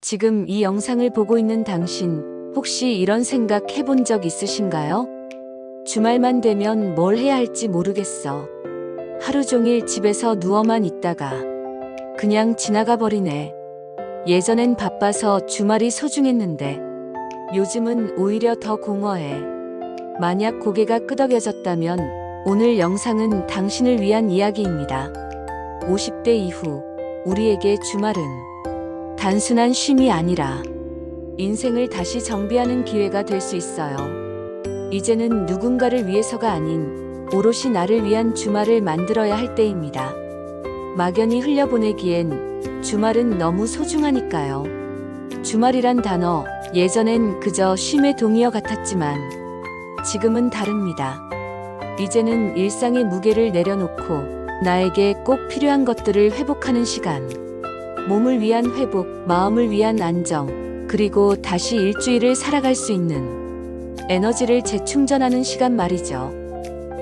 지금 이 영상을 보고 있는 당신, 혹시 이런 생각 해본 적 있으신가요? 주말만 되면 뭘 해야 할지 모르겠어. 하루 종일 집에서 누워만 있다가 그냥 지나가 버리네. 예전엔 바빠서 주말이 소중했는데 요즘은 오히려 더 공허해. 만약 고개가 끄덕여졌다면 오늘 영상은 당신을 위한 이야기입니다. 50대 이후 우리에게 주말은 단순한 쉼이 아니라 인생을 다시 정비하는 기회가 될 수 있어요. 이제는 누군가를 위해서가 아닌 오롯이 나를 위한 주말을 만들어야 할 때입니다. 막연히 흘려보내기엔 주말은 너무 소중하니까요. 주말이란 단어, 예전엔 그저 쉼의 동의어 같았지만 지금은 다릅니다. 이제는 일상의 무게를 내려놓고 나에게 꼭 필요한 것들을 회복하는 시간. 몸을 위한 회복, 마음을 위한 안정, 그리고 다시 일주일을 살아갈 수 있는 에너지를 재충전하는 시간 말이죠.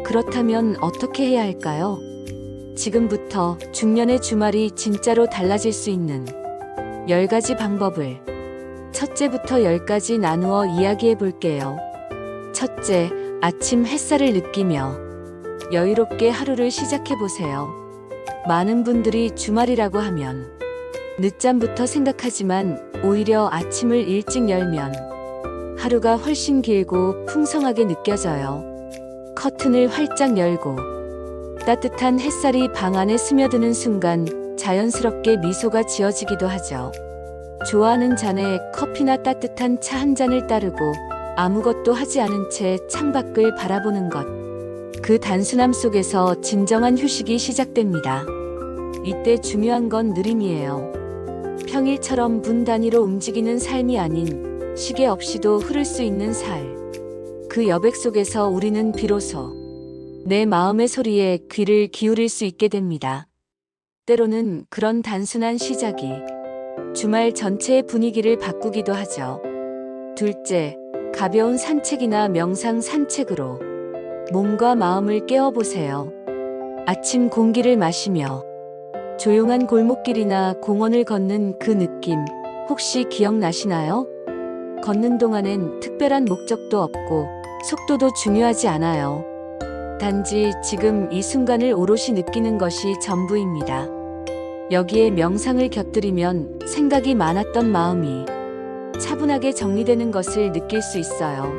그렇다면 어떻게 해야 할까요? 지금부터 중년의 주말이 진짜로 달라질 수 있는 10가지 방법을 첫째부터 10가지 나누어 이야기해 볼게요. 첫째, 아침 햇살을 느끼며 여유롭게 하루를 시작해 보세요. 많은 분들이 주말이라고 하면 늦잠부터 생각하지만 오히려 아침을 일찍 열면 하루가 훨씬 길고 풍성하게 느껴져요. 커튼을 활짝 열고 따뜻한 햇살이 방 안에 스며드는 순간 자연스럽게 미소가 지어지기도 하죠. 좋아하는 잔에 커피나 따뜻한 차 한 잔을 따르고 아무것도 하지 않은 채 창밖을 바라보는 것. 그 단순함 속에서 진정한 휴식이 시작됩니다. 이때 중요한 건 느림이에요. 평일처럼 분 단위로 움직이는 삶이 아닌 시계 없이도 흐를 수 있는 살. 그 여백 속에서 우리는 비로소 내 마음의 소리에 귀를 기울일 수 있게 됩니다. 때로는 그런 단순한 시작이 주말 전체의 분위기를 바꾸기도 하죠. 둘째, 가벼운 산책이나 명상 산책으로 몸과 마음을 깨워보세요. 아침 공기를 마시며 조용한 골목길이나 공원을 걷는 그 느낌, 혹시 기억나시나요? 걷는 동안엔 특별한 목적도 없고 속도도 중요하지 않아요. 단지 지금 이 순간을 오롯이 느끼는 것이 전부입니다. 여기에 명상을 곁들이면 생각이 많았던 마음이 차분하게 정리되는 것을 느낄 수 있어요.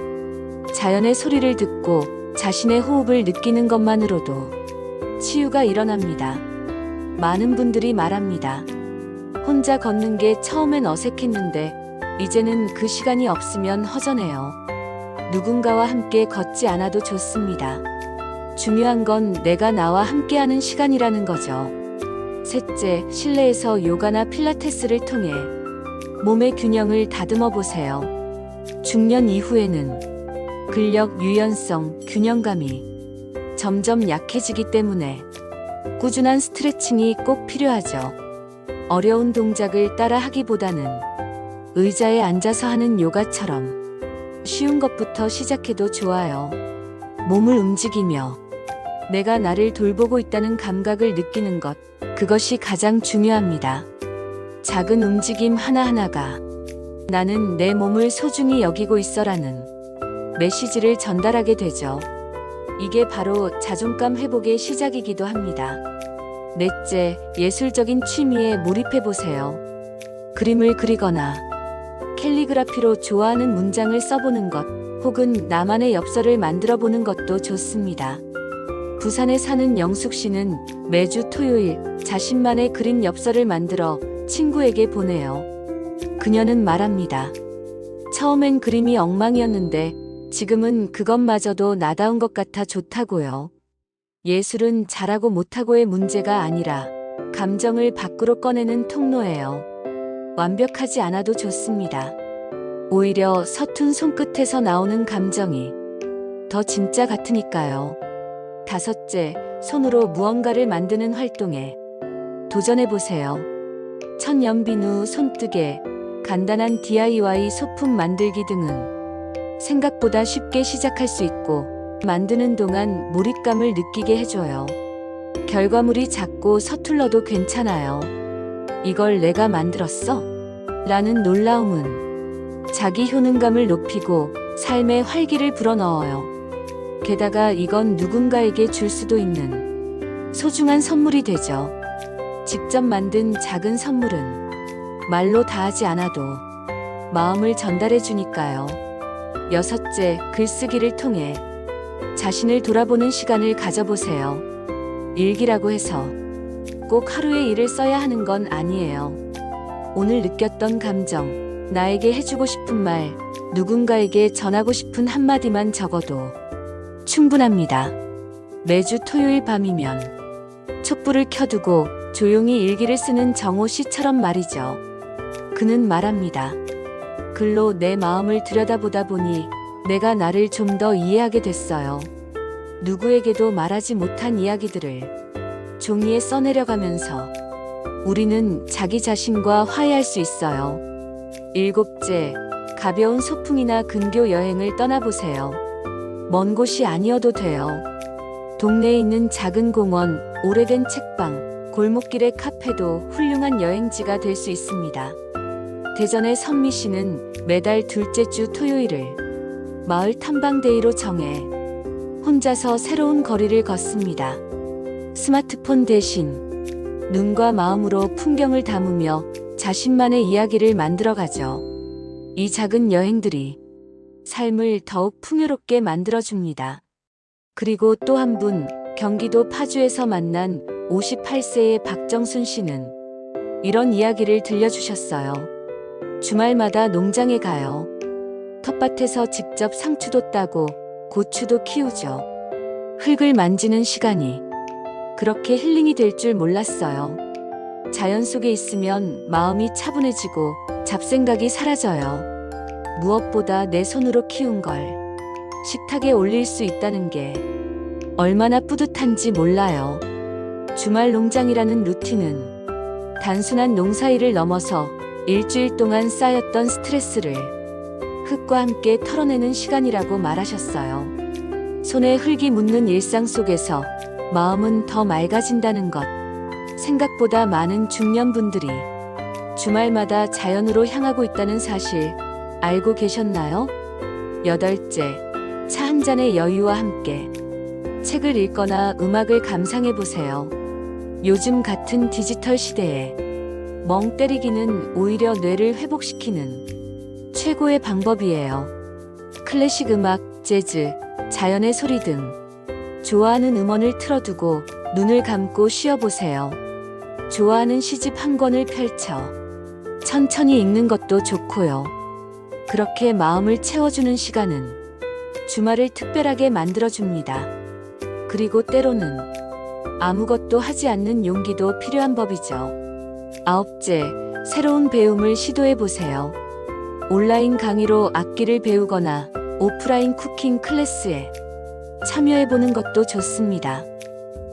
자연의 소리를 듣고 자신의 호흡을 느끼는 것만으로도 치유가 일어납니다. 많은 분들이 말합니다. 혼자 걷는 게 처음엔 어색했는데 이제는 그 시간이 없으면 허전해요. 누군가와 함께 걷지 않아도 좋습니다. 중요한 건 내가 나와 함께하는 시간이라는 거죠. 셋째, 실내에서 요가나 필라테스를 통해 몸의 균형을 다듬어 보세요. 중년 이후에는 근력, 유연성, 균형감이 점점 약해지기 때문에 꾸준한 스트레칭이 꼭 필요하죠. 어려운 동작을 따라 하기보다는 의자에 앉아서 하는 요가처럼 쉬운 것부터 시작해도 좋아요. 몸을 움직이며 내가 나를 돌보고 있다는 감각을 느끼는 것, 그것이 가장 중요합니다. 작은 움직임 하나하나가 나는 내 몸을 소중히 여기고 있어라는 메시지를 전달하게 되죠. 이게 바로 자존감 회복의 시작이기도 합니다. 넷째, 예술적인 취미에 몰입해보세요. 그림을 그리거나 캘리그라피로 좋아하는 문장을 써보는 것, 혹은 나만의 엽서를 만들어보는 것도 좋습니다. 부산에 사는 영숙 씨는 매주 토요일 자신만의 그림 엽서를 만들어 친구에게 보내요. 그녀는 말합니다. 처음엔 그림이 엉망이었는데 지금은 그것마저도 나다운 것 같아 좋다고요. 예술은 잘하고 못하고의 문제가 아니라 감정을 밖으로 꺼내는 통로예요. 완벽하지 않아도 좋습니다. 오히려 서툰 손끝에서 나오는 감정이 더 진짜 같으니까요. 다섯째, 손으로 무언가를 만드는 활동에 도전해보세요. 천연비누, 손뜨개, 간단한 DIY 소품 만들기 등은 생각보다 쉽게 시작할 수 있고 만드는 동안 몰입감을 느끼게 해줘요. 결과물이 작고 서툴러도 괜찮아요. 이걸 내가 만들었어? 라는 놀라움은 자기 효능감을 높이고 삶의 활기를 불어넣어요. 게다가 이건 누군가에게 줄 수도 있는 소중한 선물이 되죠. 직접 만든 작은 선물은 말로 다 하지 않아도 마음을 전달해 주니까요. 여섯째, 글쓰기를 통해 자신을 돌아보는 시간을 가져보세요. 일기라고 해서 꼭 하루의 일을 써야 하는 건 아니에요. 오늘 느꼈던 감정, 나에게 해주고 싶은 말, 누군가에게 전하고 싶은 한마디만 적어도 충분합니다. 매주 토요일 밤이면 촛불을 켜두고 조용히 일기를 쓰는 정호 씨처럼 말이죠. 그는 말합니다. 글로 내 마음을 들여다보다 보니 내가 나를 좀 더 이해하게 됐어요. 누구에게도 말하지 못한 이야기들을 종이에 써내려가면서 우리는 자기 자신과 화해할 수 있어요. 일곱째, 가벼운 소풍이나 근교 여행을 떠나보세요. 먼 곳이 아니어도 돼요. 동네에 있는 작은 공원, 오래된 책방, 골목길의 카페도 훌륭한 여행지가 될 수 있습니다. 대전의 선미 씨는 매달 둘째 주 토요일을 마을 탐방데이로 정해 혼자서 새로운 거리를 걷습니다. 스마트폰 대신 눈과 마음으로 풍경을 담으며 자신만의 이야기를 만들어가죠. 이 작은 여행들이 삶을 더욱 풍요롭게 만들어줍니다. 그리고 또 한 분, 경기도 파주에서 만난 58세의 박정순 씨는 이런 이야기를 들려주셨어요. 주말마다 농장에 가요. 텃밭에서 직접 상추도 따고 고추도 키우죠. 흙을 만지는 시간이 그렇게 힐링이 될 줄 몰랐어요. 자연 속에 있으면 마음이 차분해지고 잡생각이 사라져요. 무엇보다 내 손으로 키운 걸 식탁에 올릴 수 있다는 게 얼마나 뿌듯한지 몰라요. 주말 농장이라는 루틴은 단순한 농사일을 넘어서 일주일 동안 쌓였던 스트레스를 흙과 함께 털어내는 시간이라고 말하셨어요. 손에 흙이 묻는 일상 속에서 마음은 더 맑아진다는 것. 생각보다 많은 중년분들이 주말마다 자연으로 향하고 있다는 사실 알고 계셨나요? 여덟째, 차 한 잔의 여유와 함께 책을 읽거나 음악을 감상해 보세요. 요즘 같은 디지털 시대에 멍 때리기는 오히려 뇌를 회복시키는 최고의 방법이에요. 클래식 음악, 재즈, 자연의 소리 등 좋아하는 음원을 틀어두고 눈을 감고 쉬어보세요. 좋아하는 시집 한 권을 펼쳐 천천히 읽는 것도 좋고요. 그렇게 마음을 채워주는 시간은 주말을 특별하게 만들어줍니다. 그리고 때로는 아무것도 하지 않는 용기도 필요한 법이죠. 아홉째, 새로운 배움을 시도해보세요. 온라인 강의로 악기를 배우거나 오프라인 쿠킹 클래스에 참여해보는 것도 좋습니다.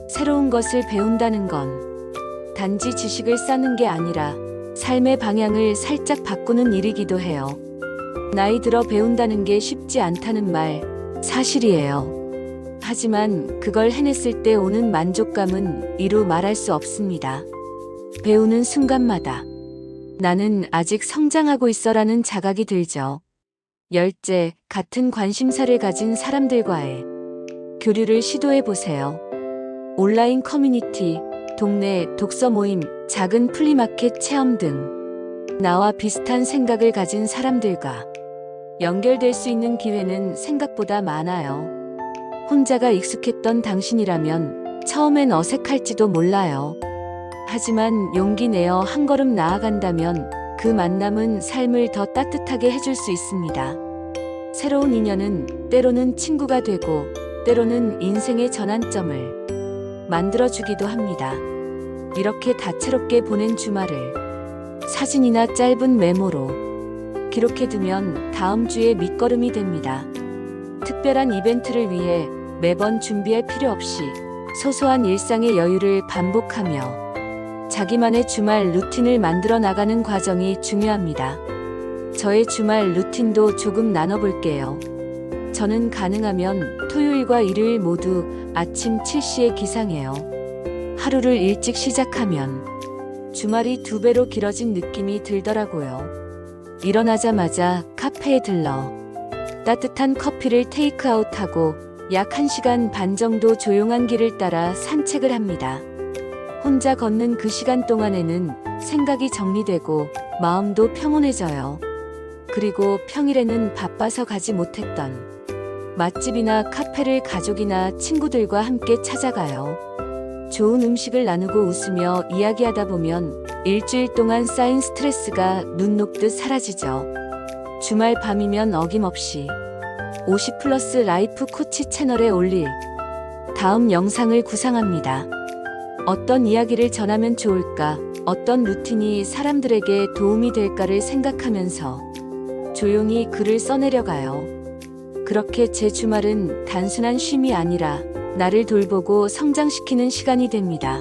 새로운 것을 배운다는 건 단지 지식을 쌓는 게 아니라 삶의 방향을 살짝 바꾸는 일이기도 해요. 나이 들어 배운다는 게 쉽지 않다는 말 사실이에요. 하지만 그걸 해냈을 때 오는 만족감은 이루 말할 수 없습니다. 배우는 순간마다 나는 아직 성장하고 있어라는 자각이 들죠. 열째, 같은 관심사를 가진 사람들과의 교류를 시도해보세요. 온라인 커뮤니티, 동네 독서 모임, 작은 플리마켓 체험 등 나와 비슷한 생각을 가진 사람들과 연결될 수 있는 기회는 생각보다 많아요. 혼자가 익숙했던 당신이라면 처음엔 어색할지도 몰라요. 하지만 용기 내어 한 걸음 나아간다면 그 만남은 삶을 더 따뜻하게 해줄 수 있습니다. 새로운 인연은 때로는 친구가 되고 때로는 인생의 전환점을 만들어주기도 합니다. 이렇게 다채롭게 보낸 주말을 사진이나 짧은 메모로 기록해두면 다음 주의 밑거름이 됩니다. 특별한 이벤트를 위해 매번 준비할 필요 없이 소소한 일상의 여유를 반복하며 자기만의 주말 루틴을 만들어 나가는 과정이 중요합니다. 저의 주말 루틴도 조금 나눠볼게요. 저는 가능하면 토요일과 일요일 모두 아침 7시에 기상해요. 하루를 일찍 시작하면 주말이 2배로 길어진 느낌이 들더라고요. 일어나자마자 카페에 들러 따뜻한 커피를 테이크아웃하고 약 1시간 반 정도 조용한 길을 따라 산책을 합니다. 혼자 걷는 그 시간 동안에는 생각이 정리되고 마음도 평온해져요. 그리고 평일에는 바빠서 가지 못했던 맛집이나 카페를 가족이나 친구들과 함께 찾아가요. 좋은 음식을 나누고 웃으며 이야기하다 보면 일주일 동안 쌓인 스트레스가 눈 녹듯 사라지죠. 주말 밤이면 어김없이 50플러스 라이프 코치 채널에 올릴 다음 영상을 구상합니다. 어떤 이야기를 전하면 좋을까, 어떤 루틴이 사람들에게 도움이 될까를 생각하면서 조용히 글을 써내려가요. 그렇게 제 주말은 단순한 쉼이 아니라 나를 돌보고 성장시키는 시간이 됩니다.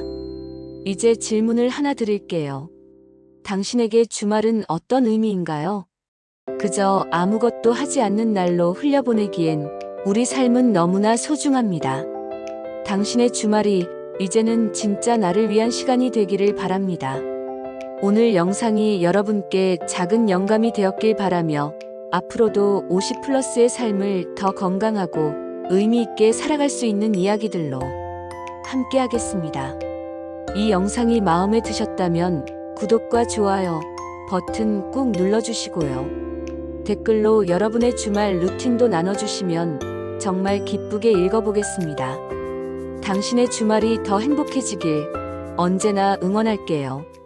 이제 질문을 하나 드릴게요. 당신에게 주말은 어떤 의미인가요? 그저 아무것도 하지 않는 날로 흘려보내기엔 우리 삶은 너무나 소중합니다. 당신의 주말이 이제는 진짜 나를 위한 시간이 되기를 바랍니다. 오늘 영상이 여러분께 작은 영감이 되었길 바라며 앞으로도 50플러스의 삶을 더 건강하고 의미 있게 살아갈 수 있는 이야기들로 함께 하겠습니다. 이 영상이 마음에 드셨다면 구독과 좋아요 버튼 꾹 눌러주시고요. 댓글로 여러분의 주말 루틴도 나눠주시면 정말 기쁘게 읽어보겠습니다. 당신의 주말이 더 행복해지길 언제나 응원할게요.